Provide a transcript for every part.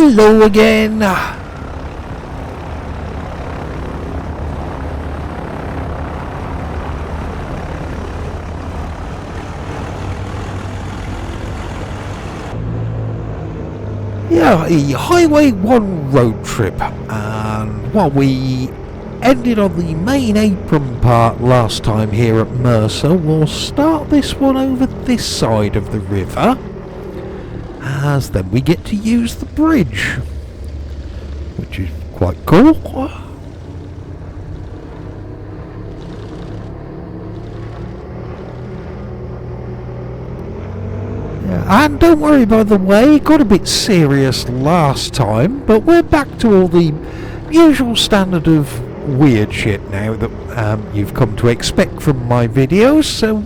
Hello again. Yeah, a Highway 1 road trip, and well, we ended on the main apron part last time here at Mercer. We'll start this one over this side of the river, as then we get to use the bridge, which is quite cool. And don't worry, by the way, it got a bit serious last time, but we're back to all the usual standard of weird shit now that you've come to expect from my videos. So,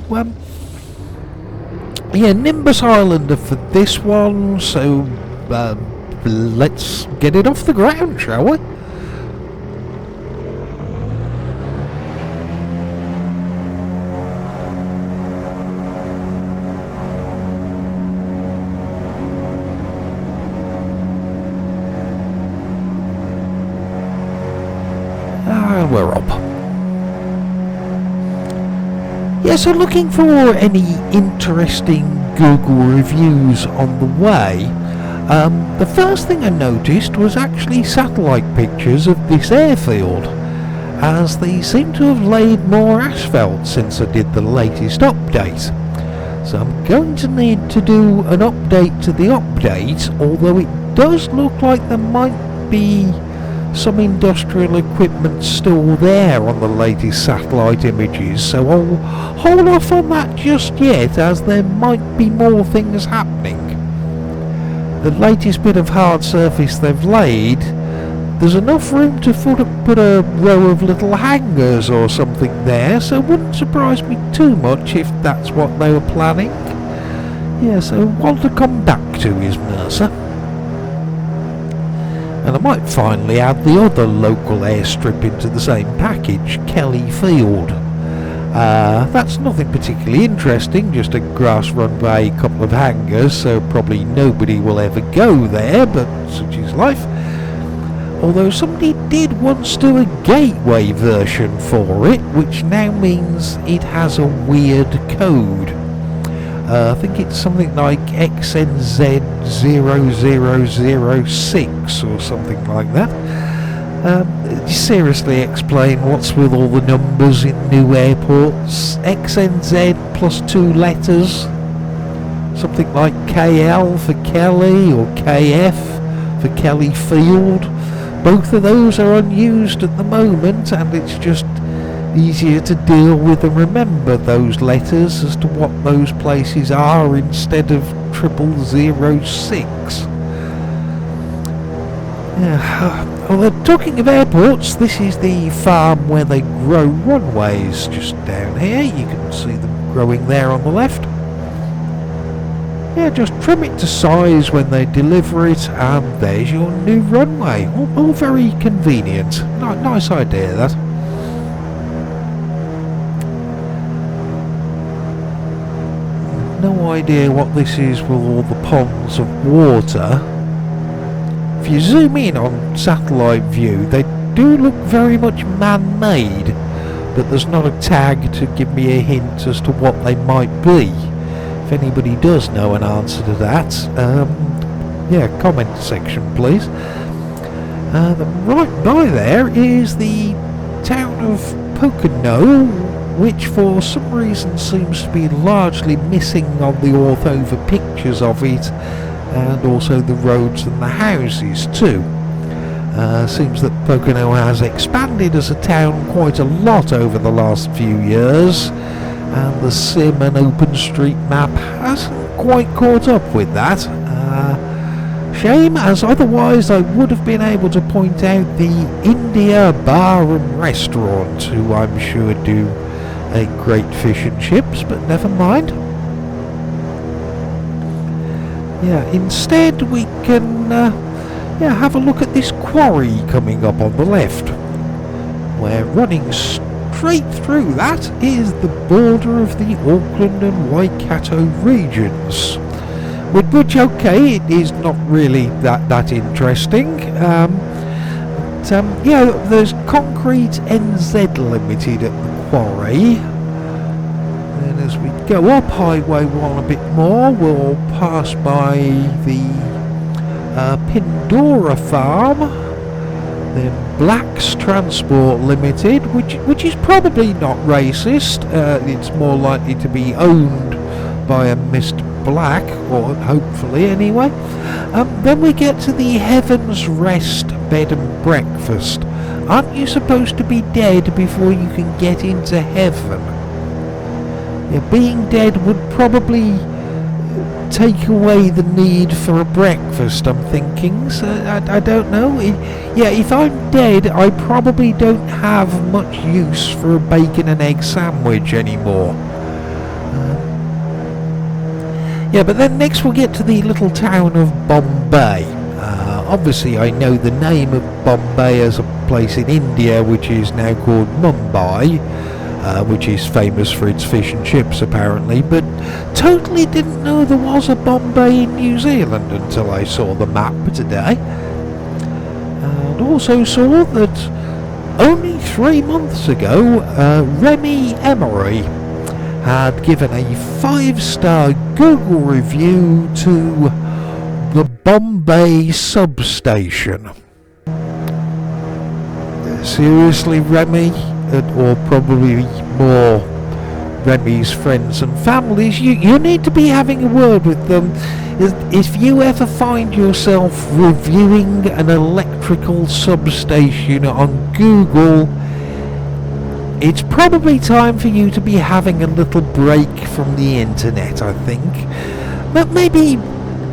yeah, Nimbus Islander for this one, so let's get it off the ground, shall we? We're up. Yeah, so looking for any interesting Google reviews on the way. The first thing I noticed was actually satellite pictures of this airfield, as they seem to have laid more asphalt since I did the latest update. So I'm going to need to do an update to the update, although it does look like there might be some industrial equipment still there on the latest satellite images, so I'll hold off on that just yet, as there might be more things happening. The latest bit of hard surface they've laid, there's enough room to put a row of little hangars or something there, so it wouldn't surprise me too much if that's what they were planning. Yeah, so one to come back to is Mercer. And I might finally add the other local airstrip into the same package, Kelly Field. That's nothing particularly interesting, just a grass runway, a couple of hangars, so probably nobody will ever go there, but such is life. Although somebody did once do a gateway version for it, which now means it has a weird code. I think it's something like XNZ0006 or something like that. Seriously, explain what's with all the numbers in new airports. XNZ plus 2 letters. Something like KL for Kelly or KF for Kelly Field. Both of those are unused at the moment, and it's just easier to deal with and remember those letters as to what those places are instead of 0006. Yeah. Well, talking of airports, this is the farm where they grow runways just down here. You can see them growing there on the left. Yeah, just trim it to size when they deliver it, and there's your new runway. All very convenient. Nice idea, that. No idea what this is with all the ponds of water. If you zoom in on satellite view, they do look very much man-made, but there's not a tag to give me a hint as to what they might be. If anybody does know an answer to that, yeah, comment section please. Right by there is the town of Pocono, which for some reason seems to be largely missing on the ortho pictures of it, and also the roads and the houses too. Seems that Pocono has expanded as a town quite a lot over the last few years, and the sim and OpenStreetMap hasn't quite caught up with that. Shame, as otherwise I would have been able to point out the India Bar and Restaurant, who I'm sure do a great fish and chips, but never mind. Yeah, instead we can have a look at this quarry coming up on the left, where running straight through that is the border of the Auckland and Waikato regions, which okay, it is not really that interesting. Yeah, there's Concrete NZ Limited at the quarry. And as we go up Highway 1 a bit more, we'll pass by the Pindora Farm, then Black's Transport Limited, which is probably not racist. It's more likely to be owned by a Mr. Black, or hopefully anyway. Then we get to the Heaven's Rest Bed and Breakfast. Aren't you supposed to be dead before you can get into heaven? Yeah, being dead would probably take away the need for a breakfast, I'm thinking. So I don't know. Yeah, if I'm dead, I probably don't have much use for a bacon and egg sandwich anymore. Yeah, but then next we'll get to the little town of Bombay. Obviously I know the name of Bombay as a place in India which is now called Mumbai, which is famous for its fish and chips apparently, but totally didn't know there was a Bombay in New Zealand until I saw the map today. And also saw that only 3 months ago Remy Emery had given a 5-star Google review to the Bombay substation. Seriously, Remy, or probably more Remy's friends and families, you need to be having a word with them. If you ever find yourself reviewing an electrical substation on Google, it's probably time for you to be having a little break from the internet, I think. But maybe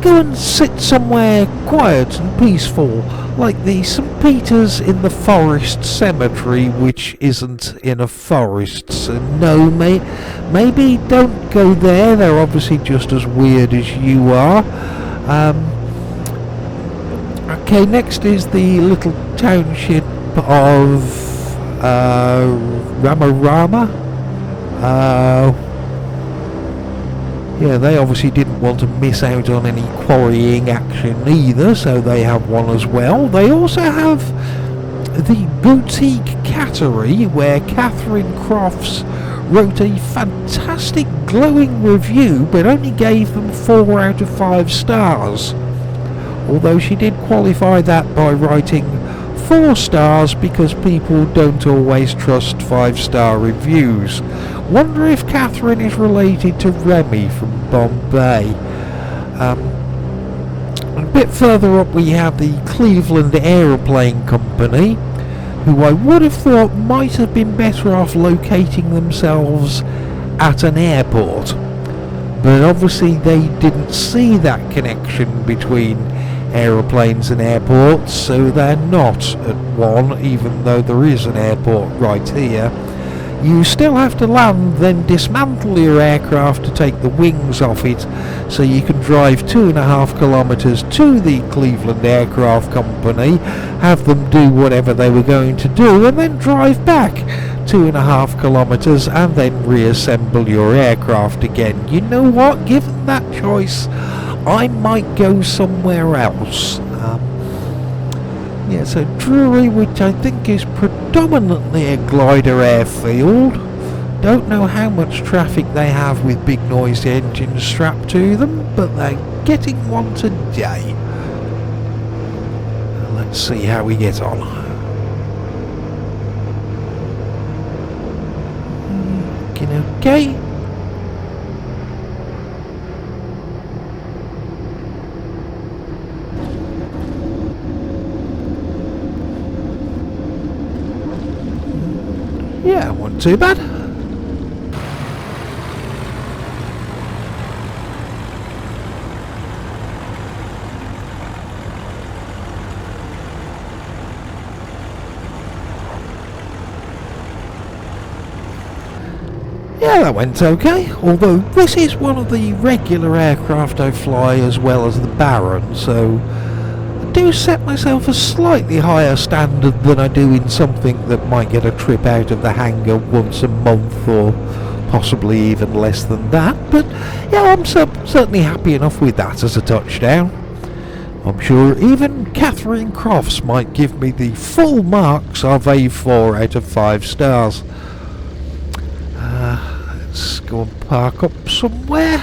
go and sit somewhere quiet and peaceful, like the St. Peter's in the Forest Cemetery, which isn't in a forest. So no, maybe don't go there. They're obviously just as weird as you are. Okay, next is the little township of Ramarama. Yeah, they obviously didn't want to miss out on any quarrying action either, so they have one as well. They also have the Boutique Cattery, where Catherine Crofts wrote a fantastic glowing review, but only gave them 4 out of 5 stars. Although she did qualify that by writing 4 stars because people don't always trust 5-star reviews. Wonder if Catherine is related to Remy from Bombay. A bit further up we have the Cleveland Aeroplane Company, who I would have thought might have been better off locating themselves at an airport. But obviously they didn't see that connection between aeroplanes and airports, so they're not at one, even though there is an airport right here. You still have to land, then dismantle your aircraft to take the wings off it, so you can drive 2.5 kilometres to the Cleveland Aircraft Company, have them do whatever they were going to do, and then drive back 2.5 kilometres and then reassemble your aircraft again. You know what? Given that choice, I might go somewhere else. Yeah, so Drury, which I think is predominantly a glider airfield. Don't know how much traffic they have with big noisy engines strapped to them, but they're getting one today. Let's see how we get on. Okay. Yeah, wasn't too bad. Yeah, that went okay, although this is one of the regular aircraft I fly as well as the Baron, so I do set myself a slightly higher standard than I do in something that might get a trip out of the hangar once a month or possibly even less than that, but yeah, I'm certainly happy enough with that as a touchdown. I'm sure even Catherine Crofts might give me the full marks of a 4 out of 5 stars. Let's go and park up somewhere.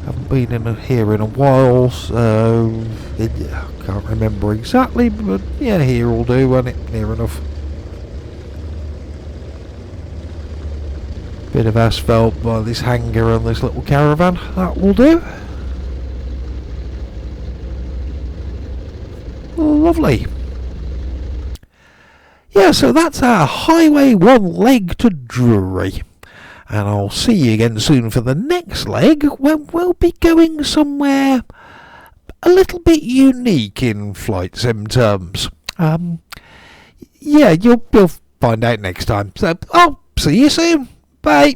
Haven't been in here in a while, so I can't remember exactly, but yeah, here will do, won't it? Near enough. Bit of asphalt by this hangar and this little caravan, that will do. Lovely. Yeah, so that's our Highway 1 leg to Drury. And I'll see you again soon for the next leg, when we'll be going somewhere a little bit unique in flight sim terms. Yeah, you'll find out next time. So I'll see you soon. Bye.